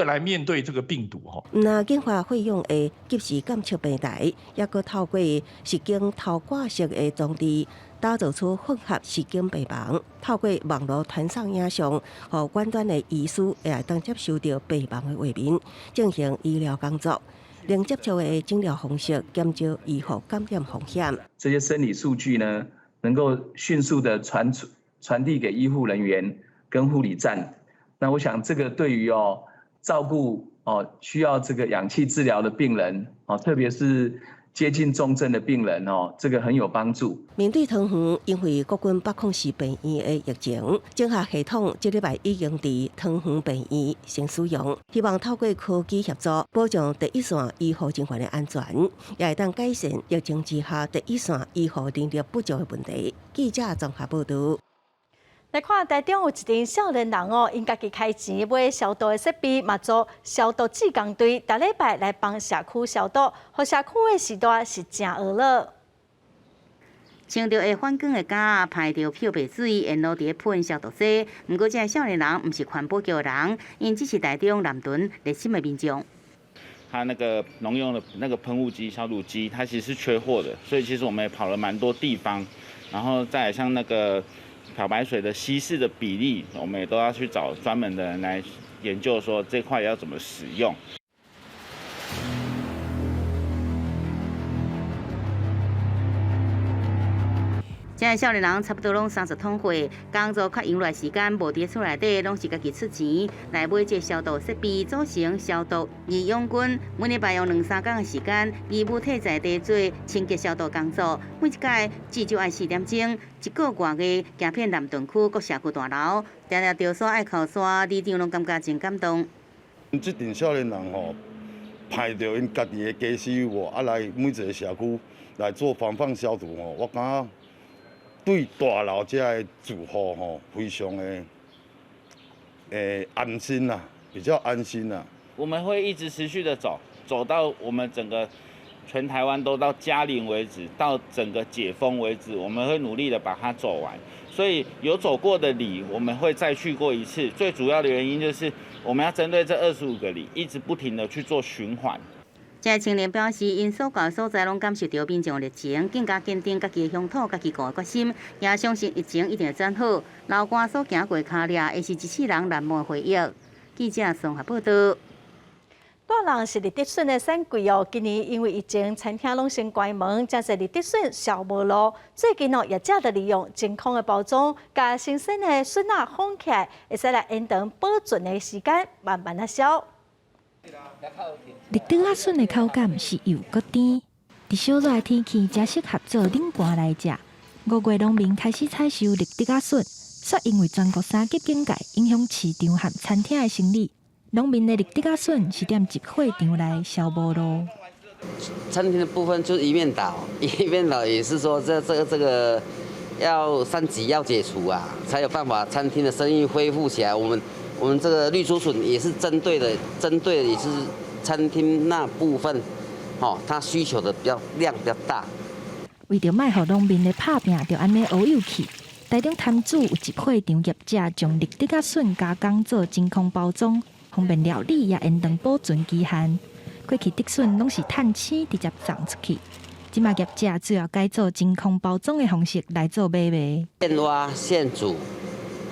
来面对这个病毒哈。那研发费用的及时监测平台，也佫透过实景透挂式的装置，打造出混合实景病房，透过网络传送影像，互远端的医师也当接受到病房的画面，进行医疗工作。令接触的诊疗方式减少医护感染风险。这些生理数据呢，能够迅速的传递给医护人员跟护理站。那我想这个对于照顾需要这个氧气治疗的病人特别是接近重症的病人这个很有帮助。面对桃园因为国军北控市病院的疫情，政下系统这礼拜已经伫桃园病院先使用，希望透过科技协助，保障第一线医护人员的安全，也会当改善疫情之下第一线医护人力不足的问题。记者综合报道。来看台中有一群少年人因家己开钱买消毒的设备，嘛做消毒志工队，逐礼拜来帮社区消毒，互社区的时代是真热闹。穿着会反光的甲，排着漂白水，沿路伫喷消毒剂。不过，这少年人毋是环保局的人，因只是台中南屯热心的民众。它那个农用的那个喷雾机、消毒机，它其实是缺货的，所以其实我们也跑了蛮多地方，然后再来像那个漂白水的稀释的比例，我们也都要去找专门的人来研究，说这块要怎么使用。这少年人差不多拢30桶岁，工作较用来时间无伫厝内底，拢是家己出钱来买这消毒设备，组成消毒义勇军。每礼拜用2-3天的时间，义务体在地做清洁消毒工作。每一届至少爱4点钟，一个外月行遍南屯区各社区大楼，常常着山爱靠山，里长拢感觉真感动。这群少年人派着因家己的家私来每一个社区来做防范消毒我感觉。对大楼这的住户非常的安心啦，比较安心啦。我们会一直持续的走到我们整个全台湾都到嘉陵为止，到整个解封为止，我们会努力的把它走完。所以有走过的里，我们会再去过一次。最主要的原因就是我们要针对这25个里，一直不停的去做循环。这青年表示，因所到所在拢感受到民众热情，更加坚定家己的乡土、家己顾的决心，也相信疫情一定会转好。老官所行过脚掠，会是一世人难忘的回忆。记者综合报道。大人是立德顺的产季今年因为疫情，餐厅拢先关门，真侪立德顺销无路。最近业者就利用健康的包装，甲新鲜的笋仔放起来，会使来延长保存的时间，慢慢啊销。立德仔笋的口感是油搁甜，伫小热的天气，真适合做冷盘来食。5月农民开始采收立德仔笋，却因为全国3级警戒，影响市场和餐厅的生意。农民的立德仔笋是踮一货场内销无路。餐厅的部分就是一面倒，一面倒也是说这个要3级要解除啊，才有办法餐厅的生意恢复起来。我们这个绿竹笋也是针对的也是餐厅那部分，它需求的量比较大。为着卖互农民的拍拼，就安尼乌有去。台中摊主有一货场业者将立德仔笋加工做真空包装，方便料理也延长保存期限。过去德笋拢是碳青直接送出去，即卖业者主要改做真空包装的方式来做买卖。现挖现煮，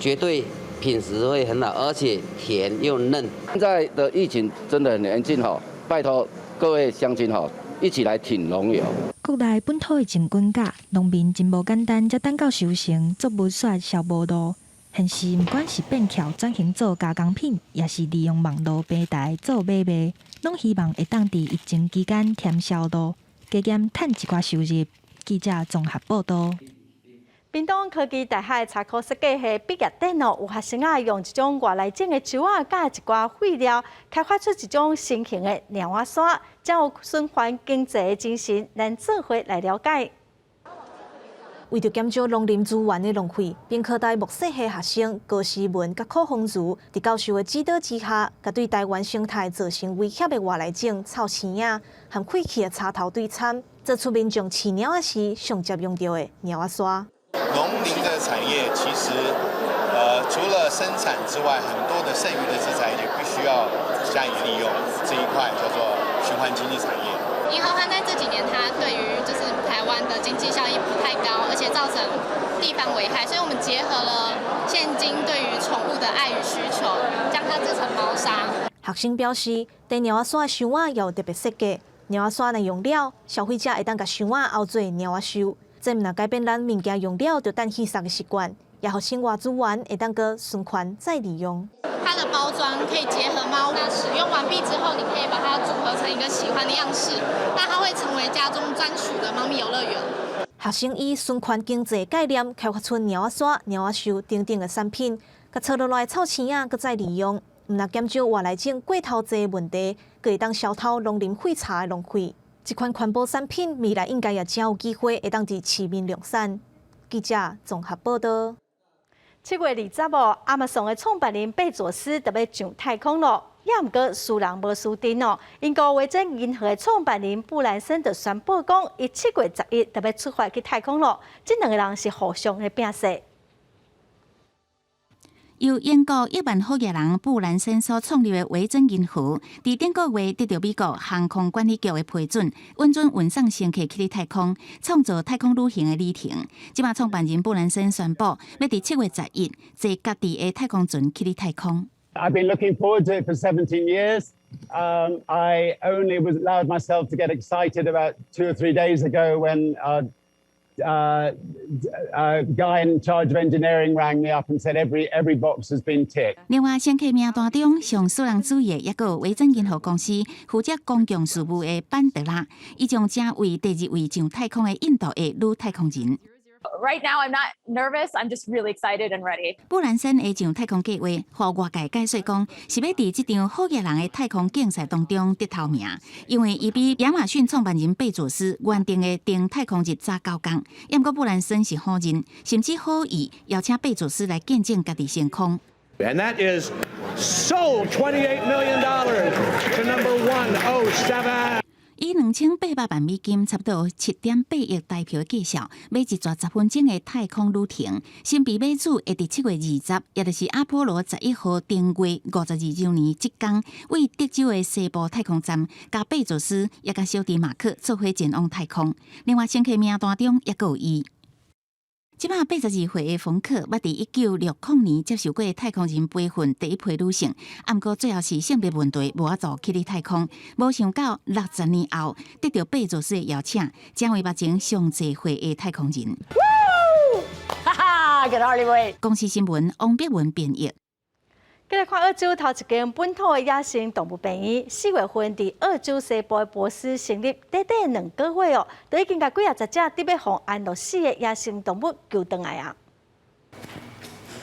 绝对。品质会很好，而且甜又嫩。现在的疫情真的很严峻拜托各位乡亲一起来挺农友。国内本土的真菌价，农民真无简单，才等到收成，作物煞销无路。现时不管是变巧转型做加工品，也是利用网络平台做买卖，拢希望会当伫疫情期间添销路，加减赚一寡收入。记者综合报道。屏东科技大学查考设计系毕业典礼，有学生用一种外来种的树仔加一寡废料，开发出一种新型的鸟仔伞，将有循环经济的精神，咱做伙来了解。为着减少农林资源的浪费，并科大木设系学生高诗文甲柯宏儒，伫教授的指导之下，甲对台湾生态造成威胁的外来种草青仔和废弃的插头对参，做出民众饲鸟仔时上接用到的鸟仔伞。农林的产业其实，除了生产之外，很多的剩余的资材也必须要加以利用。这一块叫做循环经济产业。银河湾在这几年，它对于就是台湾的经济效益不太高，而且造成地方危害，所以我们结合了现今对于宠物的爱与需求，将它制成猫砂。学生表示，对鸟仔伞的箱仔也有特别设计，鸟仔伞的用料，消费者会当甲箱仔凹做鸟仔袖。这毋若改变咱物件用了就等稀释的习惯，也互生活资源会当个循环再利用。它的包装可以结合猫。那使用完毕之后，你可以把它组合成一个喜欢的样式，那它会成为家中专属的猫咪游乐园。学生以循环经济概念开发出猫仔刷、猫仔绣等等的产品，甲抄落来的臭青仔，搁再利用，毋但减少外来种过头济问题，搁会当消透农林废茶的浪费。这款环保产品未来应该也真有机会会当伫市面量产。记者综合报道。7月20号，Amazon 的创办人贝佐斯特要上太空了，也毋过输人无输阵哦。英国维珍银河的创办人布兰森就宣布讲，伊7月11特要出发去太空了。这两个人是互相的拼死。由英国亿万富业人布兰森所创立的维珍银河，伫顶个月得到美国航空管理局的批准，稳准运送乘客去太空，创造太空旅行的里程。即马创办人布兰森宣布，要伫7月11坐家己的太空船去太空。I've been looking forward to it for 17 years. I only was allowed myself to get excited about 2 or 3 days ago when guy in charge of engineering rang me up and said every box has been ticked. 另外，乘客名单中上私人主义，也有维珍银河公司负责公共事务的班德拉，伊将成为第2位上太空的印度的女太空人。Right now, I'm not nervous. I'm just really excited and ready. 布兰森的上太空计划，互外界解说讲，是要伫这场好业人的太空竞赛当中得头名，因为伊比亚马逊创办人贝佐斯原定的登太空日早9天。不过布兰森是好人，甚至好意邀请贝佐斯来见证家己升空。And that is sold $28 million to number 107. 以2800万美金，差不多7.8亿台票的计数，买一撮10分钟的太空旅程。神秘马祖会伫7月20，也就是阿波罗11号登月52周年即天，为德州的西部太空站，甲贝佐斯也甲小弟马克做伙前往太空。另外，乘客名单中也有伊。即马82岁的冯克，捌伫1960年接受过太空人培训第一批女性，不过最后是性别问题无法度去哩太空。无想到60年后，得到贝佐斯的邀请，成为目前上济岁的太空人。哈哈 ，Get Hollywood！ 公司新闻王碧文编译。再来看澳洲头一间本土的野生动物病院，4月份伫澳洲西部的博斯成立，短短2个月哦，就已经甲几10只特别互安乐死的野生动物救回来啊！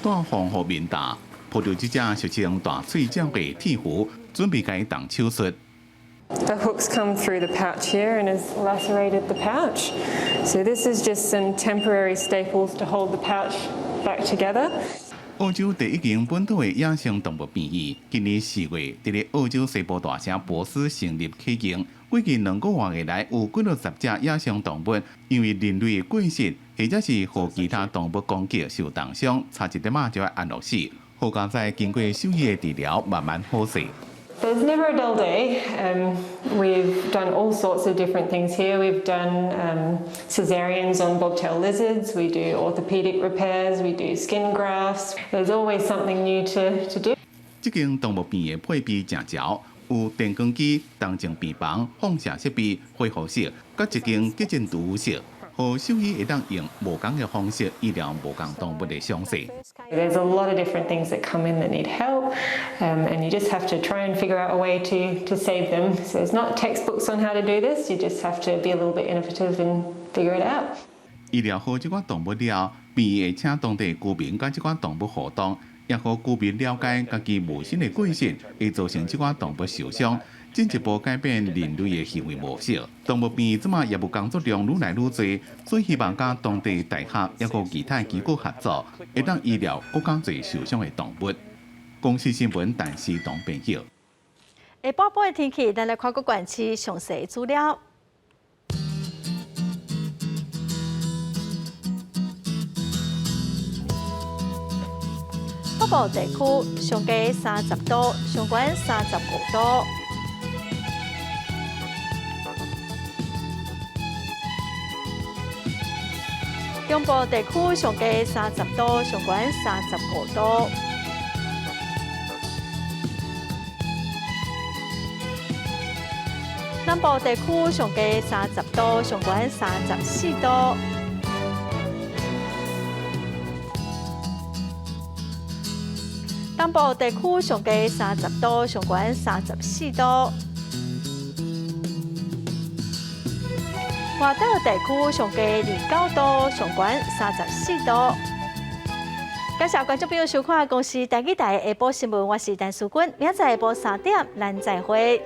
大风雨面大，抱着这只俗称大喙鸟的鹈鹕，准备该动手术。The hooks come through the pouch here and has lacerated the pouch. So this is just some temporary staples to hold the pouch back together. 澳洲第一间本土的野生动物病院，今年4月伫咧澳洲西部大城博斯成立起经，过去2个月以来，有几60只野生动物因为人类的过失，或者是互其他动物攻击受重伤，差一点仔就要安乐死。好在在经过兽医的治疗，慢慢好势。There's never a dull day. We've done all sorts of different things here. We've done cesareans on bobtail lizards. We do orthopedic repairs. We do skin grafts. There's always something new to do. 这间动物病的配备正潮，有电光机、动静病房、放射设备、恢复室，佮一间急诊图室。互兽医会当用无同嘅方式医疗无同动物嘅伤势。There's a lot of different things that come in that need help, and you just have to try and figure out a way to save them. So there's not textbooks on how to do this. You just have to be a little bit innovative and figure it out. 医疗好这款动物了，便会请当地居民甲这款动物互动，也互居民了解家己无心的过失会造成这款动物受伤。进一步改变人类的行为模式。动物病院即马业务工作量愈来愈多，所以希望甲当地大学也和其他机构合作，会当医疗更加侪受伤的动物。公司新闻陈思彤编辑。下晡晡的天气，咱来看各县市详细资料。北部地区上低30度，上悬35度。中部地区上低30度，上悬35度。南部地区上低30度，上悬34度。东部地区上低30度，上悬34度。外岛地区上低29度，上悬34度。感谢观众朋友收看《公视台语台下晡新闻》，我是陈淑君，明仔下晡3点，咱再会。